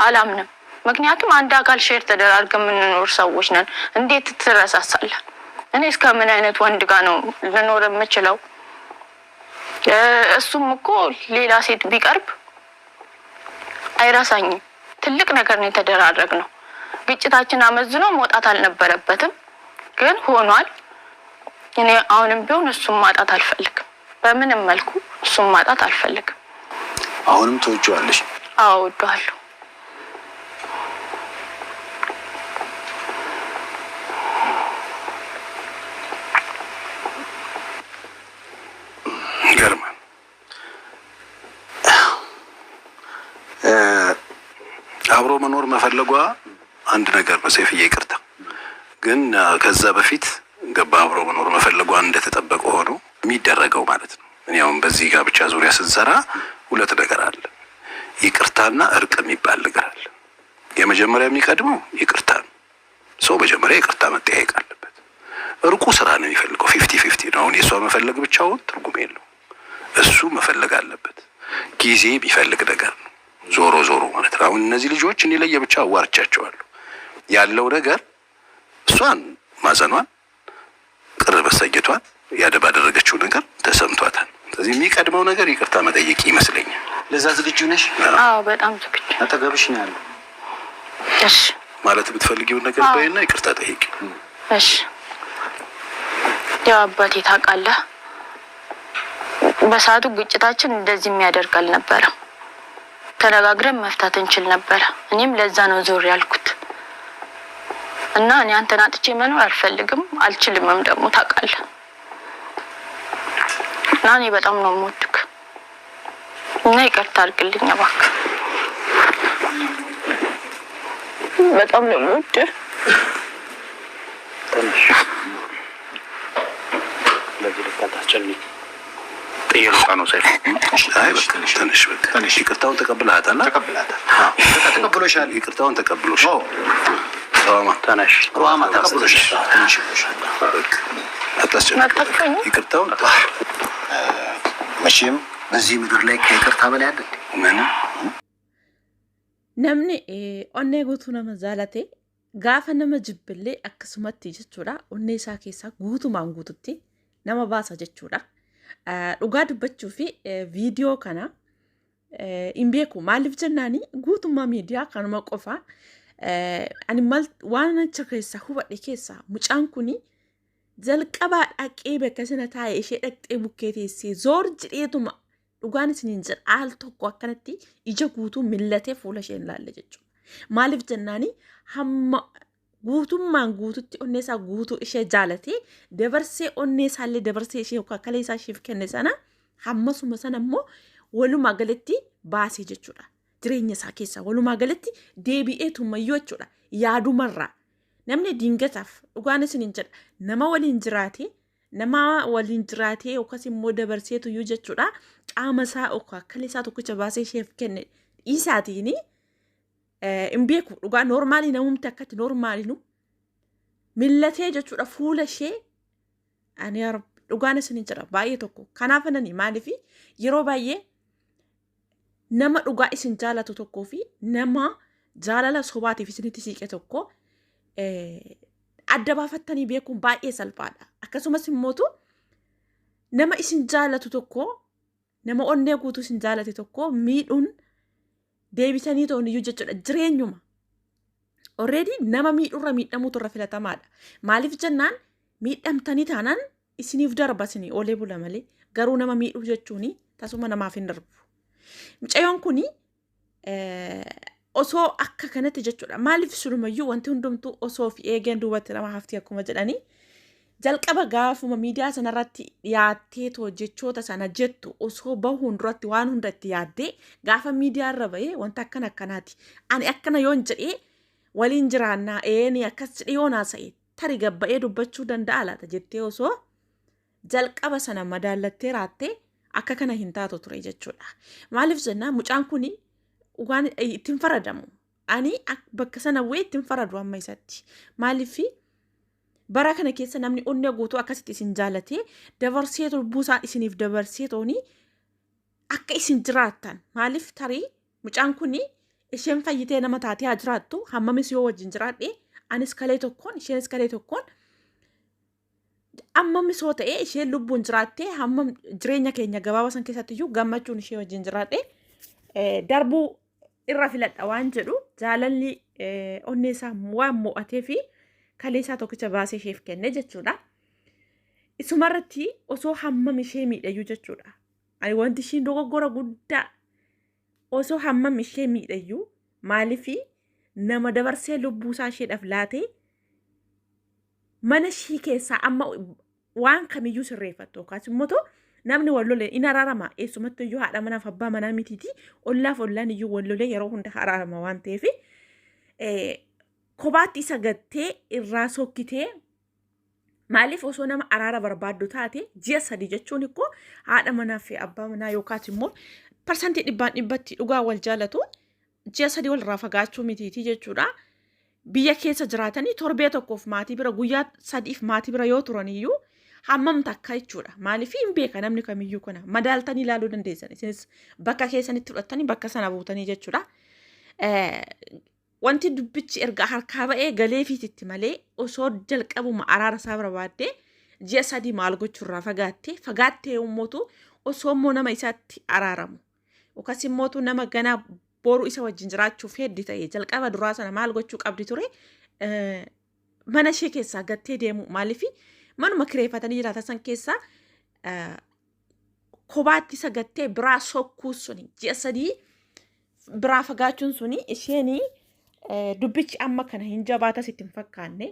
አላምንም። ምክንያቱም አንድ አካል ሼር ተደራርገን የምንኖር ሰዎች ነን። እንዴት ትረሳሳለህ? እኔ እስከምን አይነት ወንድ ጋር ነው ልኖር የምችለው? እሱም እኮ ሌላ ሴት ቢቀርብ አይረሳኝም። ትልቅ ነገር ነው የተደራረግነው። ግጭታችን አመዝኖ መውጣት አልነበረበትም፣ ግን ሆኗል። እኔ አሁንም ቢሆን እሱን ማጣት አልፈልግም። በምንም መልኩ እሱን ማጣት አልፈልግም። አሁንም ትወጂዋለሽ? አዎ እወደዋለሁ። ገርማ አብሮ መኖር መፈለጓ አንድ ነገር ነው ሰይፍዬ፣ ይቅርታ ግን ከዛ በፊት ገባ አብሮ መኖር መፈለጓ እንደተጠበቀ ሆኖ የሚደረገው ማለት ነው። እኔ አሁን በዚህ ጋብቻ ዙሪያ ስንሰራ ሁለት ነገር አለ። ይቅርታና እርቅ የሚባል ነገር አለ። የመጀመሪያ የሚቀድመው ይቅርታ ነው። ሰው መጀመሪያ ይቅርታ መጠያየቅ አለበት። እርቁ ስራ ነው የሚፈልገው። 50-50 ነው። አሁን የሷ መፈለግ ብቻውን ትርጉም የለው። እሱ መፈለግ አለበት። ጊዜ የሚፈልግ ነገር ነው። ዞሮ ዞሮ ማለት ነው። አሁን እነዚህ ልጆች እኔ ለየብቻ አዋርቻቸዋለሁ። ያለው ነገር እሷን ማዘኗን ቅር መሰኘቷን ያደረገችው ነገር ተሰምቷታል። ስለዚህ የሚቀድመው ነገር ይቅርታ መጠየቅ ይመስለኛል። ለዛ ዝግጁ ነሽ? አዎ በጣም ዝግጁ። አጠገብሽ ነው ያለው። እሺ ማለት የምትፈልጊውን ነገር በይና ይቅርታ ጠይቂ። እሺ ያው አባቴ ታውቃለህ፣ በሰዓቱ ግጭታችን እንደዚህ የሚያደርግ አልነበረም። ተነጋግረን መፍታት እንችል ነበር። እኔም ለዛ ነው ዞር ያልኩት እና እኔ አንተን አጥቼ መኖር አልፈልግም፣ አልችልምም ደግሞ ታውቃለህ። እና እኔ በጣም ነው የምወድክ እና ይቅርታ አድርግልኝ እባክህ። በጣም ነው የምወድህ። ትንሽ ለዚህ ልታስጨንቅ ጥይሩታ ነው ሰይፍ። አይ ትንሽ ይቅርታውን ተቀብለሃታል? ተቀብሎሻል። ይቅርታውን ተቀብሎሻል። ሩሃማ ተነሽ። ሩሃማ ተቀብሎሻል። ትንሽ አታስጨንቅ። ይቅርታውን መቼም በዚህ ምድር ላይ ከይቅርታ በላይ አይደል? ምንም namni onnee guutuu nama jaalate gaafa nama jibbillee akkasumatti jechuudha. Onnee isaa keessaa guutumaan guututti nama baasa jechuudha. Dhugaa dubbachuu fi viidiyoo kana hin beeku. Maaliif jennaani guutummaa miidiyaa kanuma qofa ani waan achi keessaa hubadhe keessaa mucaan kuni jalqabaa dhaqee bakka sana taa'ee ishee dhaqxee bukkee teessee zoor jedheetuma dhugaan isiniin jedha al tokko akkanatti ija guutuu millatee fuula ishee ilaalle jechuudha. Maaliif jennaani hamma guutummaan guututti onnee isaa guutuu ishee jaalatee dabarsee onnee isaallee dabarsee ishee yookaan kalee isaa isheef kenne sana hammasuma sana immoo walumaa galatti baasee jechuudha. Jireenya isaa keessaa walumaa galatti deebi'ee tumayyoo jechuudha. Yaadumarraa namni diingataaf dhugaan isiniin jedha nama waliin jiraatee yookaas immoo dabarseetu iyyuu jechuudha. Qaama isaa yookaan kalee isaa tokkicha baasee isheef kenne dhiisaatiini hin beeku. Dhugaa noormaalii namumti akkatti noormaaliinu millatee jechuudha fuula ishee. Ani dhugaan isiniin jedha baay'ee tokko. Kanaaf anani maaliif yeroo baay'ee nama dhugaa isin jaalatu tokkoo fi nama jaalala sobaatiif isinitti siiqe tokko adda baafattanii beekuun baay'ee salphaadha. Akkasumas immootu nama isin jaalatu tokko nama onnee guutuu isin jaalate tokko miidhuun deebitanii ta'uun iyyuu jechuudha. Jireenyuma already nama miidhurra miidhamuutu irra filatamaadha. Maaliif jennaan miidhamtanii taanaan isiniif darba isinii oolee bula malee garuu nama miidhuu jechuun tasuma namaaf hin darbu. Mucayyoon kuni osoo akka kanatti jechuudha. Maaliif sulumayyuu wanti hundumtuu osoo fi eegeen duubatti nama hafti akkuma jedhanii jalqaba gaafuma miidiyaa sanarratti dhiyaattee too jechoota sana jettu osoo bahuun duratti waan hunda itti yaaddee gaafa miidiyaa irra bahee wanta akkanaati. Ani akkana yoon jedhee waliin jiraannaa eeni akkas jedhee yoon haasa'e tarii gabba'ee dubbachuu danda'a laata jettee osoo jalqaba sana madaallattee raattee akka kana hin taatu ture jechuudha. Maaliif jennaan mucaan kuni waan ittiin faradamu. Ani bakka sana wayii ittiin faradu amma isatti. Maaliif bara kana keessa namni onnee guutuu akkasitti isin jaalatee dabarsee buusaa isiniif dabarsee tooni akka isin jiraattan. Maaliif tarii mucaan kuni isheen fayyitee nama taatee haa jiraattu hammamis yoo wajjin jiraadhe anis kalee tokkoon isheenis kalee tokkoon ammamis yoo ta'e isheen lubbuun jiraattee hammam jireenya keenya gabaabaa san keessatti iyyuu gammachuun ishee wajjin jiraadhe darbuu irra filadha waan jedhu jaalalli onnee isaa waan mo'atee fi kalee isaa tokkicha baasee isheef kenne jechuudha. Isumarratti osoo hammam ishee miidhayyuu jechuudha. Ani wanti ishiin dogoggora guddaa osoo hammam ishee miidhayyuu maaliifi nama dabarsee lubbuu isaa isheedhaaf laatee mana ishii keessaa amma waan kamiyyuu sirreeffattu yookaas immoo namni wal lolee in araarama eessumatti iyyuu haadha manaaf abbaa manaa mitiiti ollaaf ollaan iyyuu wal lolee yeroo hunda araarama waan ta'eef kophaatti isa gattee irraa sokkitee maaliif osoo nama araara barbaaddu taate ji'a 3 jechuun ikkoo haadha manaa fi abbaa manaa yookaas immoo parsantii 100% dhugaa wal jaalatu ji'a 3 walirraa fagaachuu mitiiti jechuudha. Biyya keessa jiraatanii torbee tokkoof maatii bira guyyaa 3f maatii bira yoo turaniyyuu hammam takka jechuudha. Maaliif hin beeka namni kamiyyuu kana madaaltanii ilaaluu dandeessan. Isinis bakka keessanitti fudhattanii bakka sana buutanii jechuudha. Wanti dubbichi erga harkaa ba'ee galeefiititti malee osoo jalqabuma araara isaa barbaaddee ji'a 3 maal gochuurraa fagaattee yommootu osoo immoo nama isaatti araaramu yookaas immootu nama ganaa boru isa wajjin jiraachuuf heddi ta'e jalqaba duraa sana maal gochuu qabdi ture mana ishee keessaa gattee deemu maaliif manuma kireeffatanii jiraatan san keessaa kophaatti isa gattee biraa sokkuu suni ji'a 3 biraa fagaachuun suni isheenii dubbichi amma kana hin jabaata sitti hin fakkaanne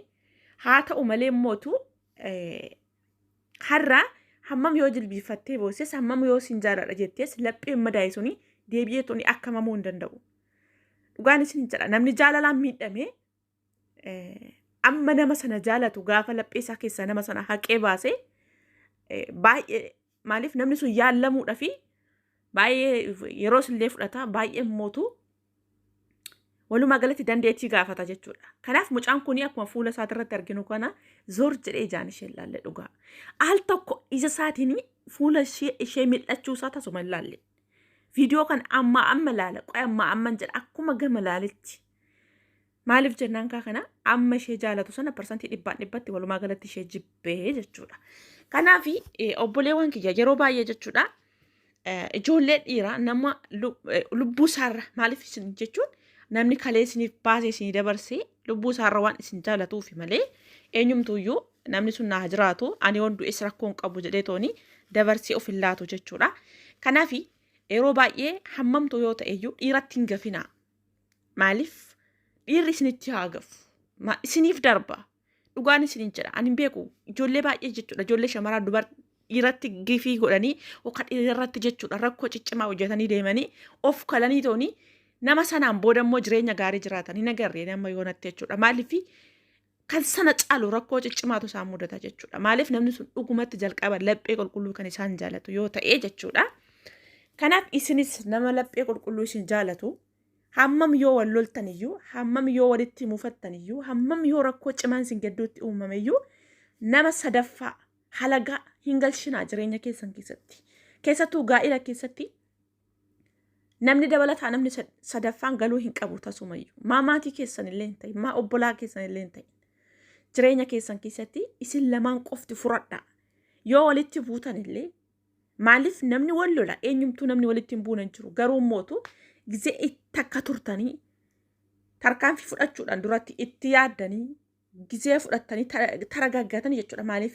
haa ta'u malee immootu har'a hammam yoo jilbiifattee booses hammam yoo sin jaaladha jettees lapheen madaa'e suni deebi'ee tuni akka mamuu hin danda'u. Dhugaan isin jedha namni jaalalaan miidhame amma nama sana jaalatu gaafa laphee isaa keessaa nama sana haqee baasee baay'ee maaliif namni sun yaallamuudha fi baay'ee yeroo illee fudhata baay'ee mootu walumaa galatti dandeettii gaafata jechuudha. Kanaaf mucaan kun akkuma fuula isaa irratti arginu kana zoor jedhee ijaan ishee ilaalle dhugaa. Al tokko ija isaatiin fuula ishee mil'achuu isaa tasuma ilaalle. Viidiyoo kan amma laala qoy amma jedha akkuma gama laaletti. Maaliif jennaan kana amma ishee jaalatu sana parsantii 100% walumaa galatti ishee jibbee jechuudha. Kanaaf obboleewwan kiyya yeroo baay'ee jechuudha. Ijoollee dhiiraa nama lubbuu isaarra maaliif isin jechuun namni kalee isiniif baasee isinii dabarsee lubbuu isaarra waan isin jaalatuufi malee eenyumtuuyyuu namni sun naa jiraatu ani waan du'es rakkoon qabu jedhee tooni dabarsee of hin laatu jechuudha. Kanaaf yeroo baay'ee hammamtu yoo ta'eyyuu dhiiratti hin gafinaa. Maaliif dhiirri isinitti haa gafu. Isiniif darba. Dhugaan isiniin jedha. Ani beeku ijoollee baay'ee jechuudha. Ijoollee shamaraa dhiiratti gifii godhanii yookaan dhiirratti jechuudha rakkoo ciccimaa hojjetanii deemanii of kalanii tooni nama sanaan booda immoo jireenya gaarii jiraatanii nagarree nama yoonatti jechuudha. Maaliif kan sana caalu rakkoo ciccimaatu isaan mudata jechuudha. Maaliif namni sun dhugumatti jalqaba laphee qulqulluu kan isaan jaalatu yoo ta'e jechuudha. Kanaaf isinis nama laphee qulqulluu isin jaalatu hammam yoo wal loltan iyyuu hammam yoo walitti mufattan iyyuu hammam yoo rakkoo cimaan isin gidduutti uumame iyyuu nama sadaffaa halagaa hin galchinaa jireenya keessan keessatti. Keessattuu gaa'ila keessatti namni dabalataa namni sadaffaan galuu hin qabu tasumayyuu. Maa maatii keessan illee hin ta'in, maa obbolaa keessan illee hin ta'in. Jireenya keessan keessatti isin lamaan qofti furadha. Yoo walitti buutan illee maaliif namni wal lola eenyumtuu namni walitti hin buunan jiru. Garuu mootu gizee itti akka turtanii tarkaanfii fudhachuudhaan duratti itti yaaddanii gizee fudhattanii taragaaggatanii jechuudha. Maaliif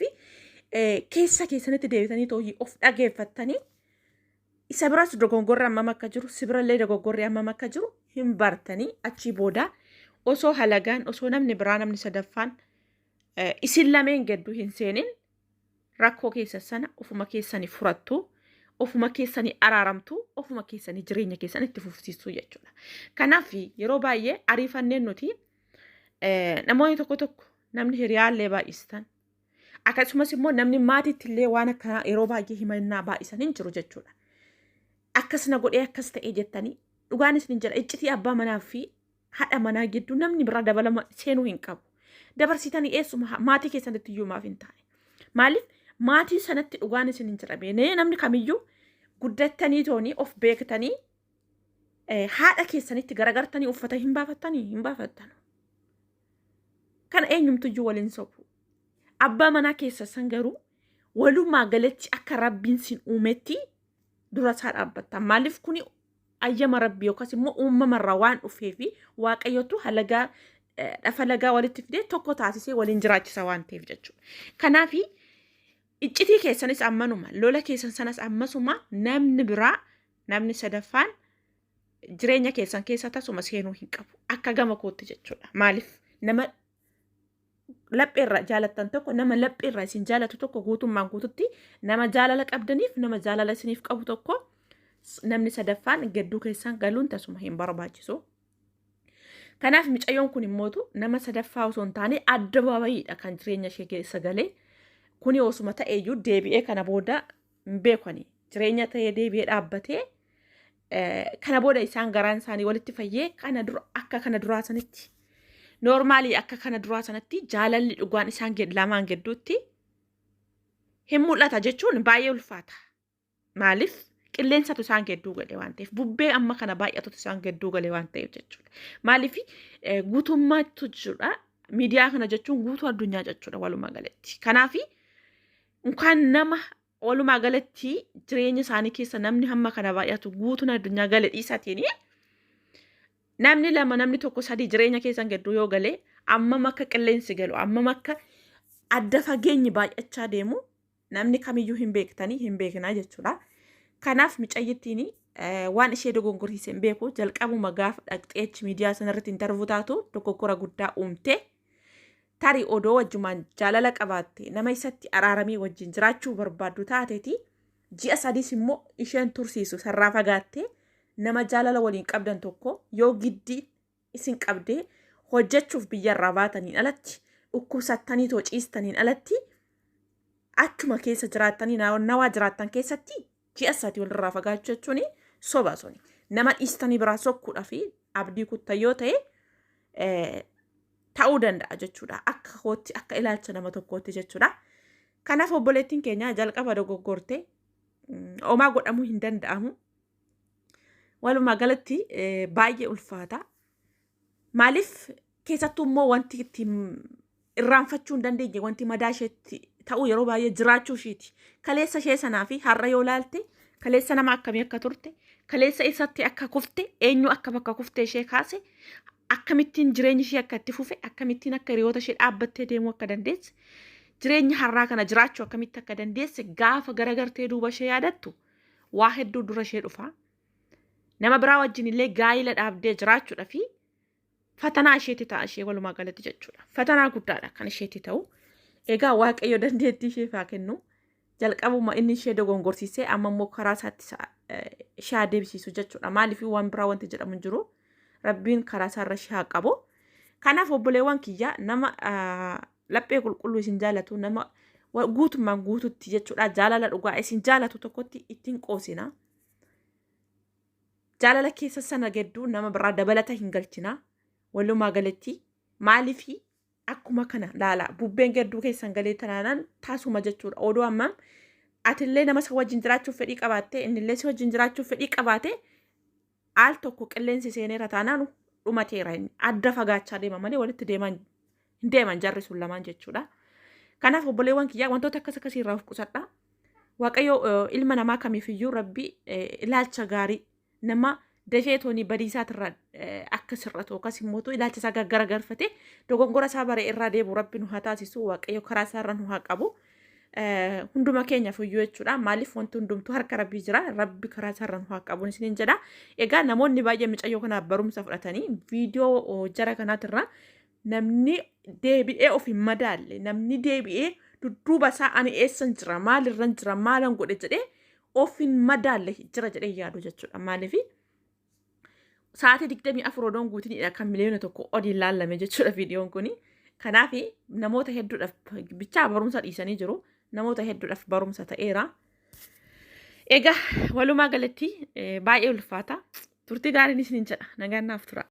keessa keessanitti deebitanii tooyii of dhageeffattanii isa biras dogoggorri hammam akka jiru sibirallee dogoggorri hammam akka jiru hin bartanii achii booda osoo halagaan osoo namni biraa namni sadaffaan isin lameen gidduu hin seenin rakkoo keessa sana ofuma keessanii furattu ofuma keessanii araaramtu ofuma keessanii jireenya keessan itti fufsiisuu jechuudha. Kanaaf yeroo baay'ee ariifanneen nuti namoonni tokko namni hiriyaallee baay'istan akkasumas immoo namni maatiitti illee waan akka yeroo baay'ee himannaa baay'isan hin jiru jechuudha. Akkasina godhee akkas ta'ee jettanii dhugaan isin jedha iccitii abbaa manaa fi haadha manaa gidduu namni biraa dabalama seenuu hin qabu. Dabarsitanii eessuma maatii keessanitti iyyuu maaf hin taane. Maaliif maatii sanatti dhugaan isin jedha namni kamiyyuu guddattanii toonii of beektanii haadha keessanitti garagartanii uffata hin baafattanu. Kana eenyumtuyyuu waliin sobu. Abbaa manaa keessa san garuu walumaa galatti akka rabbiin sin uumetti dura isaa dhaabbatta. Maaliif kuni ayyama rabbii yookaas immoo uumamarraa waan dhufeefi waaqayyotu halagaa dhafa lagaa walitti fidee tokko taasisee waliin jiraachisa waan ta'eef jechuudha. Kanaafi iccitii keessanis ammanuma lola keessan sanas ammasuma namni biraa namni sadaffaan jireenya keessan keessa tasuma seenuu hin qabu. Akka gama kootti jechuudha. Maaliif nama lapheerra jaalattan tokko nama lapheerra isin jaalatu tokko guutummaan guututti nama jaalala qabdaniif nama jaalala isiniif qabu tokko namni sadaffaan gidduu keessan galuun tasuma hin barbaachisu. Kanaaf mucayyoon kun immootu nama sadaffaa osoo hin taane adda baabayiidha kan jireenya ishee keessa galee. Kuni osuma ta'eeyyuu deebi'ee kana booda hin beekani. Jireenya ta'ee deebi'ee dhaabbatee kana booda isaan garaan isaanii walitti fayyee akka kana duraa sanitti normaalii akka kana duraa sanatti jaalalli dhugaan isaan lamaan gidduutti hin mul'ata jechuun baay'ee ulfaata. Maaliif qilleensatu isaan gidduu gale waan ta'eef bubbee amma kana baay'atutu isaan gidduu gale waan ta'eef jechuudha. Maaliif guutummaatu jechuudha. Miidiyaa kana jechuun guutuu addunyaa jechuudha walumaa galatti. Kanaafi kan nama walumaa galatti jireenya isaanii keessa namni hamma kana baay'atu guutuun addunyaa gale dhiisatiin namni lama namni tokko sadii jireenya keessan gidduu yoo galee amma makka qilleensi galu amma makka adda fageenyi baay'achaa deemu namni kamiyyuu hin beeknaa jechuudha. Kanaaf mucayyittiin waan ishee dogongorsiise hin beeku jalqabuma gaafa dhaqxeechi miidiyaa sanarratti intervuu taatu dogoggora guddaa uumte. Tarii odoo wajjumaan jaalala qabaatte nama isatti araaramii wajjin jiraachuu barbaaddu taateeti ji'a sadiis immoo isheen tursiisu sarraa fagaatte nama jaalala waliin qabdan tokko yoo giddii isin qabdee hojjechuuf biyyarraa baataniin alatti dhukkubsattanii too ciistaniin alatti achuma keessa jiraattanii nawaa jiraattan keessatti ji'a sadii walirraa fagaachuu jechuun soba suni nama dhiistanii biraa sokkuudhaa fi abdii kuttan yoo ta'e ta'uu danda'a jechuudha. Akka hootti akka ilaalcha nama tokkootti jechuudha. Kanaaf obboleettiin keenya jalqaba dogoggorte homaa godhamuu hin danda'amu. Walumaa galatti baay'ee ulfaata. Maaliif keessattuu immoo wanti itti irraanfachuu hin dandeenye wanti madaa isheetti ta'u yeroo baay'ee jiraachuu isheeti. Kaleessa ishee sanaa fi har'a yoo laalte kaleessa nama akkamii akka turte kaleessa isatti akka kufte eenyu akka bakka kufte ishee kaase akkamittiin jireenyi ishee akka itti fufe akkamittiin akka hiriyoota ishee dhaabbattee deemuu akka dandeesse jireenya har'aa kana jiraachuu akkamitti akka dandeesse gaafa garagartee duuba ishee yaadattu waa hedduu dura ishee dhufa. Nama biraa wajjin illee gaa'ila dhaabdee jiraachuudha fi fatanaa isheetti ta'a ishee walumaa galatti jechuudha. Fatanaa guddaadha kan isheetti ta'u. Egaa waaqayyo dandeettii ishee faa kennu jalqabuma inni ishee dogongorsiisee amma immoo karaa isaatti ishee deebisiisu jechuudha. Maaliif waan biraa wanti jedhamu hin jiru. Rabbiin karaa isaarra ishee qabu. Kanaaf obboleewwan kiyya nama laphee qulqulluu isin jaalatu nama guutummaan guututti jechuudha. Jaalala dhugaa isin jaalatu tokkotti ittiin qoosina. Jaalala keessa sana gidduu nama biraa dabalata hin galchina. Walumaa galatti maaliif akkuma kana laala bubbeen gidduu keessan galee tanaan taasuma jechuudha. Odoo amma atillee nama isa wajjin jiraachuuf fedhii qabaatte innillee si wajjin jiraachuuf fedhii qabaate al tokko qilleensi seeneera taanaan dhumateera inni adda fagaachaa deema malee walitti hin deeman jarri sun lamaan jechuudha. Kanaaf obboleewwan kiyyaa wantoota akkasii irraa of qusadha. Waaqayyo ilma namaa kamiifiyyuu rabbi ilaalcha gaarii nama dafee toonii badiisaatirraa akka sirratu yookaas immoo ilaalcha isaa garagarfate dogongora isaa bare irraa deebi'u rabbi nu haa taasisu waaqayyo karaa isaarra nu haa qabu. Hunduma keenyaaf iyyuu jechuudha. Maaliif wanti hundumtuu harka rabbii jira. Rabbi karaa isaarra nu haa qabu isiniin jedha. Egaa namoonni baay'ee mucayyoo kanaaf barumsa fudhatanii viidiyoo jara kanaatirra namni deebi'ee of hin madaalle namni deebi'ee dudduuba isaa ani eessan jira maalirran jira maalan godhe jedhee of hin madaalle jira jedhee yaadu jechuudha. Maaliif sa'aatii 24 odoon guutinidha kan miliyoona tokko odiin laallame jechuudha viidiyoon kuni. Kanaaf namoota hedduudhaaf bichaa barumsa dhiisanii jiru. Namoota hedduudhaaf barumsa ta'eera. Egaa walumaa galatti baay'ee ulfaata. Turtii gaariin isiniin jedha. Nagaan naaf tura.